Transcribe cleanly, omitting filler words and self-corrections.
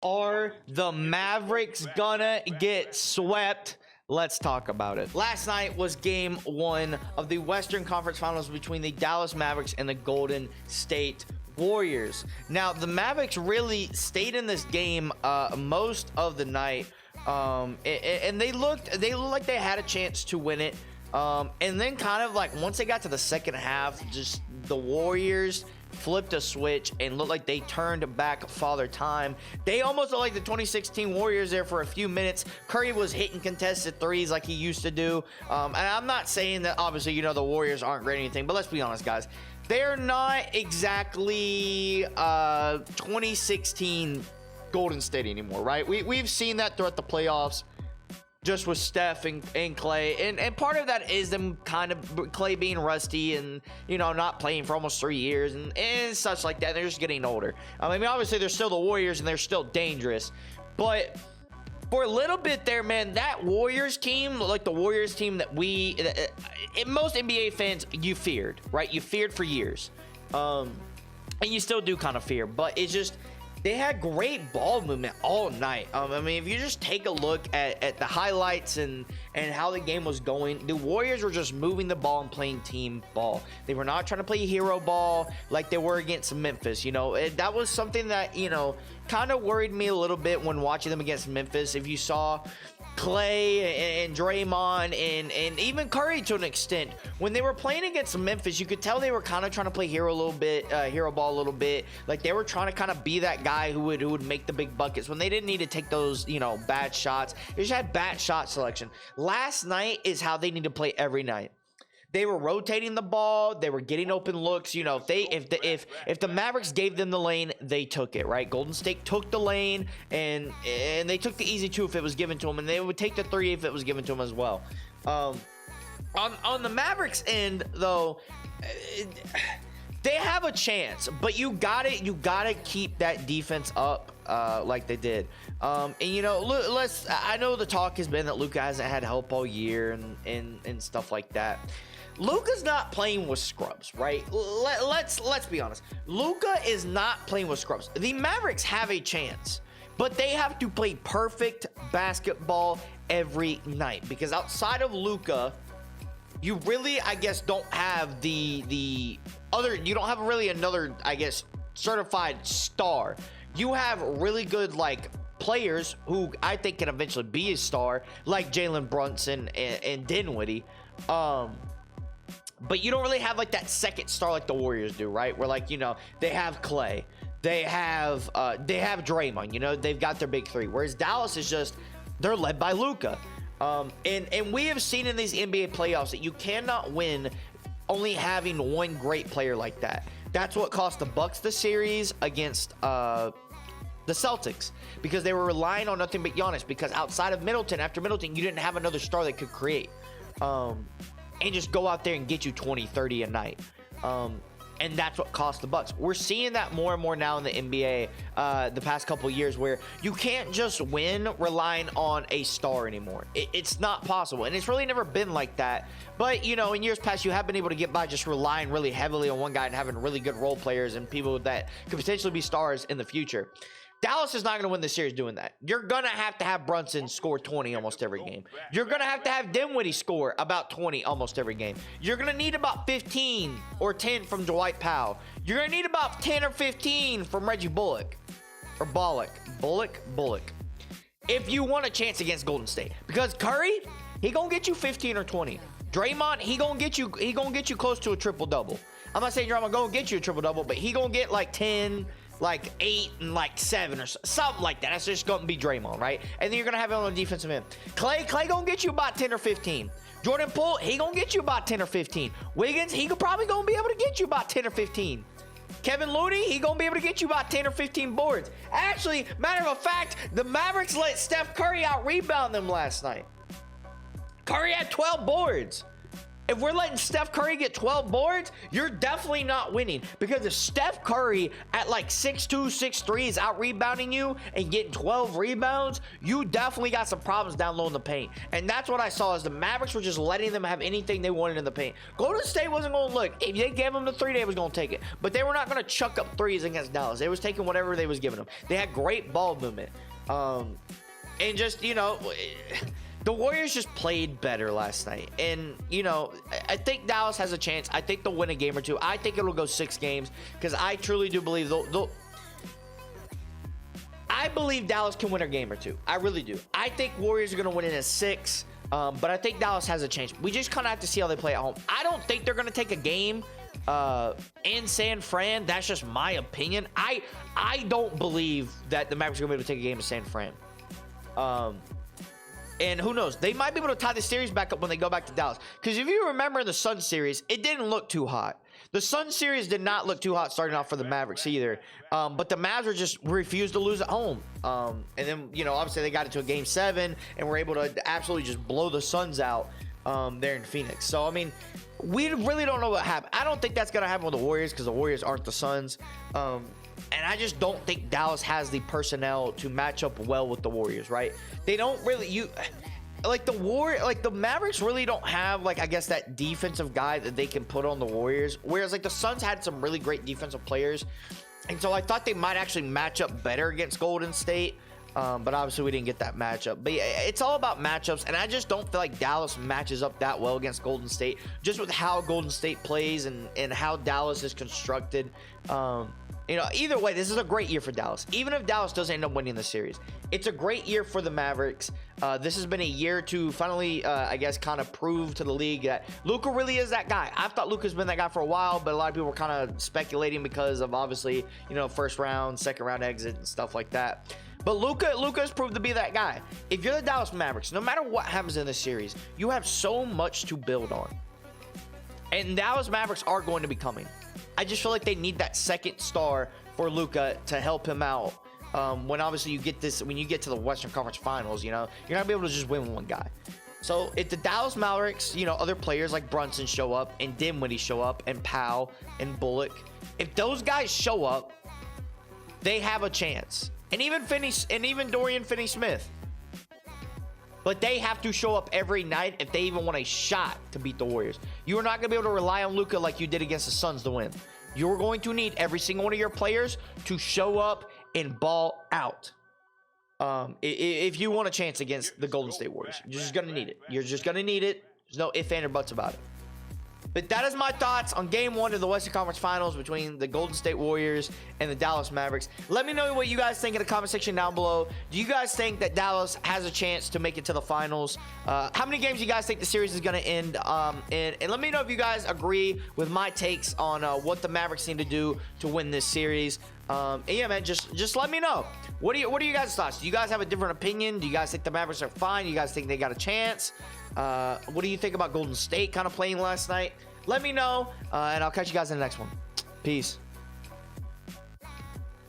Are the Mavericks gonna get swept? Let's talk about it. Last night was game one of the Western Conference Finals between the Dallas Mavericks and the Golden State Warriors. Now, the Mavericks really stayed in this game most of the night, and they looked like they had a chance to win it. And then kind of like once they got to the second half, just the Warriors flipped a switch and looked like they turned back Father Time. They almost looked like the 2016 Warriors there for a few minutes. Curry was hitting contested threes like he used to do. And I'm not saying that obviously, you know, the Warriors aren't great or anything, but let's be honest, guys. They're not exactly 2016 Golden State anymore, right? We've seen that throughout the playoffs. Just with Steph and Clay, and part of that is them kind of Clay being rusty and, you know, not playing for almost 3 years and such like that. They're just getting older. I mean, obviously they're still the Warriors and they're still dangerous, but for a little bit there, man, that Warriors team, like the Warriors team that most NBA fans, you feared, right? You feared for years, and you still do kind of fear, but it's just. They had great ball movement all night. I mean, if you just take a look at the highlights and how the game was going, the Warriors were just moving the ball and playing team ball. They were not trying to play hero ball like they were against Memphis. You know, that was something that, you know, kind of worried me a little bit when watching them against Memphis. If you saw Clay and Draymond and even Curry to an extent, when they were playing against Memphis, you could tell they were kind of trying to play hero ball a little bit. Like they were trying to kind of be that guy who would make the big buckets when they didn't need to take those, you know, bad shots. They just had bad shot selection. Last night is how they need to play every night. They were rotating the ball. They were getting open looks. You know, if the Mavericks gave them the lane, they took it, right? Golden State took the lane, and they took the easy two if it was given to them, and they would take the three if it was given to them as well. On the Mavericks end, though, they have a chance, but you gotta keep that defense up like they did. And you know, I know the talk has been that Luka hasn't had help all year and stuff like that. Luka's not playing with scrubs, right? Let's be honest. Luka is not playing with scrubs. The Mavericks have a chance, but they have to play perfect basketball every night, because outside of Luka, you really, I guess, don't have the other. You don't have really another, I guess, certified star. You have really good like players who I think can eventually be a star, like Jalen Brunson and Dinwiddie. But you don't really have like that second star like the Warriors do, right? Where like, you know, they have Clay, they have Draymond, you know, they've got their big three. Whereas Dallas is just, they're led by Luka. And we have seen in these NBA playoffs that you cannot win only having one great player like that. That's what cost the Bucks the series against the Celtics, because they were relying on nothing but Giannis, because outside of Middleton, after Middleton, you didn't have another star that could create. And just go out there and get you 20, 30 a night. And that's what cost the Bucks. We're seeing that more and more now in the NBA the past couple of years, where you can't just win relying on a star anymore. It's not possible, and it's really never been like that. But, you know, in years past, you have been able to get by just relying really heavily on one guy and having really good role players and people that could potentially be stars in the future. Dallas is not going to win the series doing that. You're going to have Brunson score 20 almost every game. You're going to have Dinwiddie score about 20 almost every game. You're going to need about 15 or 10 from Dwight Powell. You're going to need about 10 or 15 from Reggie Bullock. Or Bullock. If you want a chance against Golden State. Because Curry, he going to get you 15 or 20. Draymond, he going to get you close to a triple-double. I'm not saying Draymond going to get you a triple-double, but he going to get like 10, like 8, and like 7 or something like that. That's just going to be Draymond, right? And then you're going to have him on the defensive end. Clay going to get you about 10 or 15. Jordan Poole, he going to get you about 10 or 15. Wiggins, he probably going to be able to get you about 10 or 15. Kevin Looney, he going to be able to get you about 10 or 15 boards. Actually, matter of fact, the Mavericks let Steph Curry out-rebound them last night. Curry had 12 boards. If we're letting Steph Curry get 12 boards, you're definitely not winning. Because if Steph Curry at like 6'2", 6'3" is out rebounding you and getting 12 rebounds, you definitely got some problems down low in the paint. And that's what I saw, is the Mavericks were just letting them have anything they wanted in the paint. Golden State wasn't going to look. If they gave them the three, they was going to take it. But they were not going to chuck up threes against Dallas. They was taking whatever they was giving them. They had great ball movement. And just, you know, the Warriors just played better last night. And, you know, I think Dallas has a chance. I think they'll win a game or two. I think it'll go 6 games because I truly do believe I believe Dallas can win a game or two. I really do. I think Warriors are going to win in a 6. But I think Dallas has a chance. We just kind of have to see how they play at home. I don't think they're going to take a game in San Fran. That's just my opinion. I don't believe that the Mavericks are going to be able to take a game in San Fran. And who knows? They might be able to tie the series back up when they go back to Dallas. Because if you remember the Sun series, it didn't look too hot. The Sun series did not look too hot starting off for the Mavericks either. But the Mavs were just refused to lose at home. And then, you know, obviously they got into a game 7 and were able to absolutely just blow the Suns out there in Phoenix. So, I mean, we really don't know what happened. I don't think that's going to happen with the Warriors because the Warriors aren't the Suns. And I just don't think Dallas has the personnel to match up well with the Warriors, right? They don't really, the Mavericks really don't have, like, I guess that defensive guy that they can put on the Warriors. Whereas, like, the Suns had some really great defensive players. And so I thought they might actually match up better against Golden State. But obviously we didn't get that matchup. But yeah, it's all about matchups. And I just don't feel like Dallas matches up that well against Golden State. Just with how Golden State plays and how Dallas is constructed. You know, either way, this is a great year for Dallas. Even if Dallas does end up winning the series, it's a great year for the Mavericks. This has been a year to finally, I guess, kind of prove to the league that Luka really is that guy. I've thought Luka's been that guy for a while, but a lot of people were kind of speculating because of, obviously, you know, first round, second round exit and stuff like that. But Luka's proved to be that guy. If you're the Dallas Mavericks, no matter what happens in this series, you have so much to build on. And Dallas Mavericks are going to be coming. I just feel like they need that second star for Luka to help him out. When obviously when you get to the Western Conference Finals, you know, you're not gonna be able to just win one guy. So if the Dallas Mavericks, you know, other players like Brunson show up and Dinwiddie show up and Powell and Bullock, if those guys show up, they have a chance. And even Dorian Finney-Smith. But they have to show up every night if they even want a shot to beat the Warriors. You are not going to be able to rely on Luka like you did against the Suns to win. You're going to need every single one of your players to show up and ball out. If you want a chance against the Golden State Warriors, you're just going to need it. You're just going to need it. There's no ifs, ands, or buts about it. But that is my thoughts on Game 1 of the Western Conference Finals between the Golden State Warriors and the Dallas Mavericks. Let me know what you guys think in the comment section down below. Do you guys think that Dallas has a chance to make it to the finals? How many games do you guys think the series is going to end? And let me know if you guys agree with my takes on what the Mavericks need to do to win this series. And yeah, man, just let me know. What are you guys' thoughts? Do you guys have a different opinion? Do you guys think the Mavericks are fine? Do you guys think they got a chance? What do you think about Golden State kind of playing last night? Let me know, and I'll catch you guys in the next one. Peace.